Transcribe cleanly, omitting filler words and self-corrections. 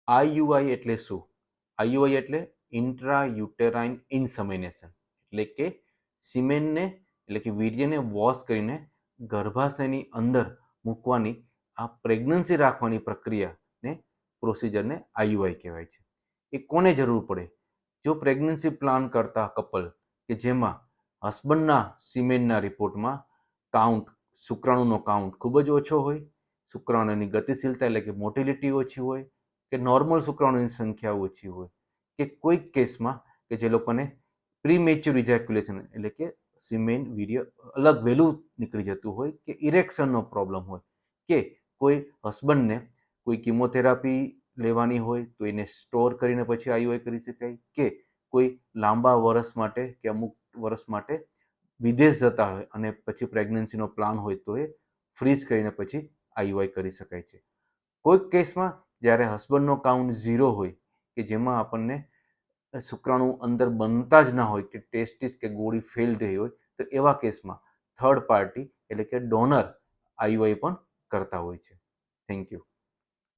IUI એટલે શું? IUI એટલે ઇન્ટ્રાયુટેરાઇન ઇન્સેમિનેશન, એટલે કે સિમેનને એટલે કે વીર્યને વોશ કરીને ગર્ભાશયની અંદર મૂકવાની આ પ્રેગ્નન્સી રાખવાની પ્રક્રિયાને પ્રોસિજરને આઈયુઆઈ કહેવાય છે. એ કોને જરૂર પડે? જો પ્રેગ્નન્સી પ્લાન કરતા કપલ કે જેમાં હસબન્ડના સિમેનના રિપોર્ટમાં કાઉન્ટ, શુક્રાણુનો કાઉન્ટ ખૂબ જ ઓછો હોય, શુક્રાણુની ગતિશીલતા એટલે કે મોટિલિટી ઓછી હોય, કે નોર્મલ શુક્રાણુની સંખ્યા ઓછી હોય, કે કોઈક કેસમાં કે જે લોકોને પ્રીમેચ્યોર ઇજેક્યુલેશન એટલે કે સિમેન વીર્ય અલગ વહેલું નીકળી જતું હોય, કે ઇરેક્શનનો પ્રોબ્લેમ હોય, કે કોઈ હસબન્ડને કોઈ કિમોથેરાપી લેવાની હોય તો એને સ્ટોર કરીને પછી આઈયુઆઈ કરી શકાય, કે કોઈ લાંબા વર્ષ માટે કે અમુક વર્ષ માટે વિદેશ જતા હોય અને પછી પ્રેગ્નન્સીનો પ્લાન હોય તો એ ફ્રીઝ કરીને પછી આઈયુઆઈ કરી શકાય છે. કોઈક કેસમાં જ્યારે હસબન્ડનો કાઉન્ટ 0 હોય, કે જેમાં આપણને શુક્રાણુ અંદર બનતા જ ના હોય, કે ટેસ્ટિસ કે ગોળી ફેલ થઈ હોય, તો એવા કેસમાં થર્ડ પાર્ટી એટલે કે ડોનર આઈયુઆઈ પણ કરતા હોય છે. Thank you.